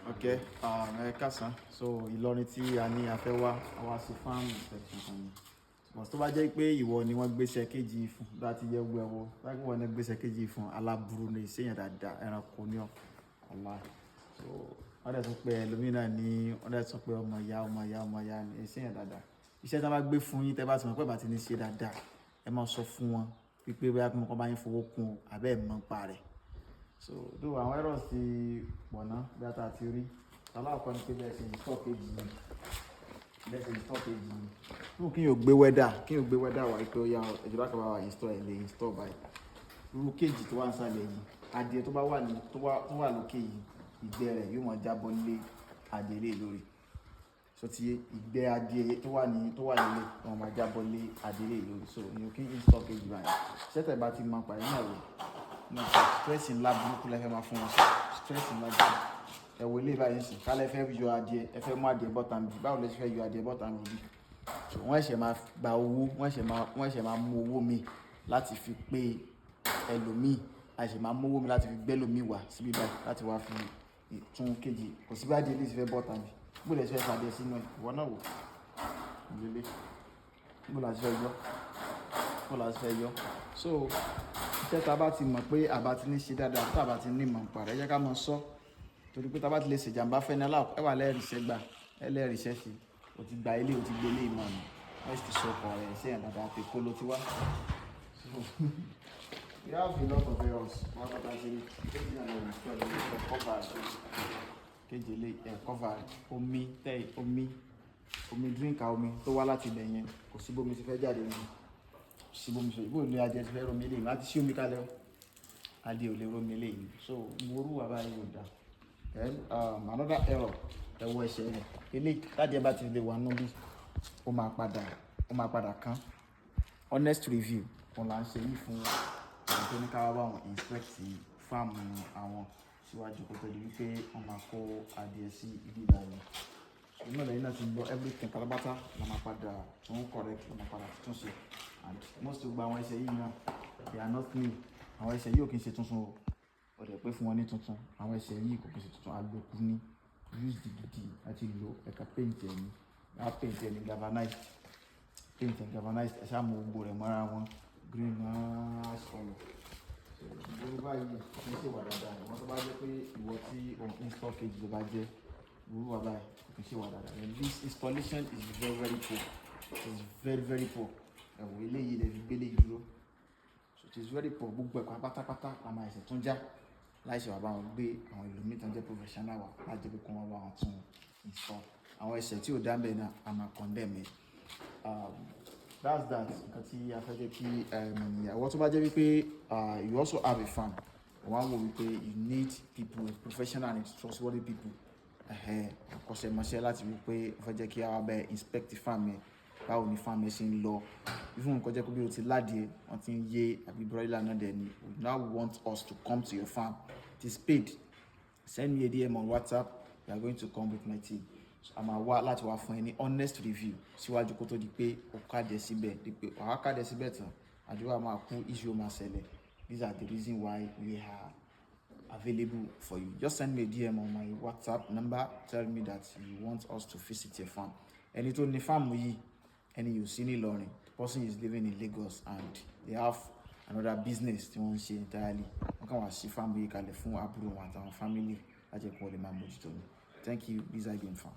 Okay, káàsán. So Ìlọrin tí a ní a fẹ́ wá sí farm inspection kan ni. But tó bá jẹ́ pé ìwọ ni wọ́n gbéṣẹ́ kejì fún láti yẹ wo ẹ̀wọ̀, láti wọ́n ní gbéṣẹ́ kejì fún aláburú ní ìṣèyàn dáadáa ẹranko ní ọ̀la. So wọ́n dẹ̀ tún pé ẹlòmíràn ní wọ́n dẹ̀ tún pé ọmọ ìyá ní ìṣèyàn dáadáa. Iṣẹ́ tí wọ́n bá gbé fún yín tẹ́ bá ti mọ̀ pé bá ti ní ṣe dáadáa, ẹ máa sọ fún wọn wípé bóyá kí wọ́n bá yín fowó kún àbẹ́ ẹ̀ mọ́ pa rẹ̀. So do àwọn errors ti pọ̀ ná bí a ta ti rí. Alákọ̀ọ́ ni pé bẹ́ẹ̀ ṣe install page yìí. Fún kí yóò gbé weather wá pé ó yá ìjọba kan bá wà install ẹ̀ lè install báyìí. Irú cage tó wà nísàlẹ̀ yìí, adìẹ tó wà lókè yìí, ìgbẹ́ rẹ̀ yóò máa jábọ́ lé adìẹ lé lórí. So ti ìgbẹ́ adìẹ tó wà nílé wọ́n máa jábọ́ lé adìẹ lé lórí. So you can install cage báyìí. Ṣẹ́tẹ̀ bá ti máa pàdé náà wò. No, stress ńlá burúkú lẹ fẹ́ máa fún wọn. Stress ńlá burúkú. Ẹ wo ilé báyìí sí. Kálẹ̀ fẹ́ yọ adìẹ, ẹ fẹ́ mú adìẹ bọ́ta mi. Báwo lẹ ṣe fẹ́ yọ adìẹ bọ́ta mi bí? So wọ́n ṣẹ̀ máa gba owó, wọ́n ṣẹ̀ máa mú owó mi láti fi pé ẹlòmíì. Àìṣẹ̀ máa mú owó mi láti fi gbé ẹlòmíì wá síbí báyìí láti wá fi tún kejì. Kò sí bá adìẹ lè ṣe fẹ́ bọ́ta mi. Bó lẹ ṣe fẹ́ adìẹ sínú ẹ̀? Ìwọ náà wò. Ìlélẹ̀. Bó la ṣe fẹ́ yọ? So iṣẹ́ tá a bá ti mọ̀ pé àbá ti ní ṣe dáadáa tá a bá ti ní ìmọ̀ nípa rẹ̀ ẹ jẹ́ ká mọ̀ sọ torí pé tá a bá ti lè ṣèjàmbá fẹ́ ní ẹ wà lẹ́rìíṣẹ́ gbà ẹlẹ́rìíṣẹ́ sí o ti gba ilé o ti gbé ilé ìmọ̀ ni wọ́n ti sọ ọkọ̀ rẹ̀ ṣé ẹ̀ dáadáa pé kó ló ti wá. You have a lot of errors wọ́n kọ́ta ṣe kéjì náà lè rìṣọ́ lórí cover kéjì ilé cover omi drinker omi tó wá láti ilẹ̀ yẹn kò sí bómi ti fẹ́ jáde nínú. Ìbò ilé adìẹ ti fẹ́ romi lè láti ṣí omi kalẹ̀ o adìẹ ò lè romi lè yìí so morú wà báyìí ò dá. Then another error ẹ̀wọ̀ ẹ̀ṣẹ̀ rẹ̀ ilé tádìẹ bá ti lè wà nínú bí ó máa padà kán. Honest review wọn là ń ṣe yìí fún àwọn tó ní ká wá bá wọn inspect fáàmù àwọn síwájú kó tó di wípé wọn máa kó adìẹ sí ibi ìbàdàn. Ìmọ̀ lẹ́yìn náà ti gbọ́ everything pátápátá la máa padà tún correct la máa padà tún ṣe. And most of àwọn ẹsẹ̀ yìí náà they are not new. Àwọn ẹsẹ̀ yìí ò kí ń ṣe tuntun o. Ó dẹ̀ pé fún wọn ní tuntun. Àwọn ẹsẹ̀ yìí kò kí ń ṣe tuntun. Àlòkù ní use gidi àti lò ẹ̀ka paint ẹ̀ ní. Wọ́n á paint ẹ̀ ní galvanized. Ẹ ṣáà mú gbogbo rẹ̀ mọ́ra wọn. Green ash colour. Gbogbo báyìí kì í ṣe wà dáadáa. Ìwọ́n tó bá jẹ́ pé ìwọ tí òun install cage ló bá jẹ́ gbogbo wà báyìí kì í ṣe wà dáadáa. And this installation is very poor. It is very poor. Ẹ̀wọ̀n eléyìí lè fi gbélé dúró. So it is very poor. Gbogbo ẹ̀kọ́ pátápátá la máa ẹ̀sẹ̀ tún já láìsí wà bá wọn gbé àwọn ẹlòmíì tán jẹ́ professional wà láti pé kó wọn bá wọn tún install. Àwọn ẹsẹ̀ tí ò dá bẹ́ẹ̀ náà a máa condemn ẹ̀. That's that. Nǹkan tí a fẹ́ jẹ́ kí ìyàwó tó bá jẹ́ wípé you also have a farm. Wọ́n á wò wípé you need people, professional and trustworthy people. Akọ́ṣẹ́mọṣẹ́ láti wípé ó fẹ́ jẹ́ kí a wá bẹ́ẹ̀ inspect the farm ẹ̀. Báwo ni farm ẹ ṣe ń lọ even nǹkan jẹ́ pé bí o ti ládìẹ wọ́n ti ń yé àbí broiler náà dẹ̀ ni we now want us to come to your farm. It is paid. Send me a DM on WhatsApp. We are going to come with my team. So a máa wá láti wá fún ẹ ní honest review síwájú kó tó di pé o kádẹ síbẹ̀ di pé wàá kádẹ síbẹ̀ tán àdúrà máa kú issue máa ṣẹlẹ̀. These are the reasons why we are available for you. Just send me a DM on my WhatsApp number. Tell me that you want us to visit your farm. Ẹni tó ní farm yìí ẹni yóò sí ní Ìlọrin. The person is living in Lagos and they have another business tí wọ́n ń ṣe entirely. Wọ́n kàn wá sí farm yìí kalẹ̀ fún àbúrò wọn àtàwọn family láti ẹ̀kọ́ lè máa mójútó ni. Thank you. This is Ibeehem farm.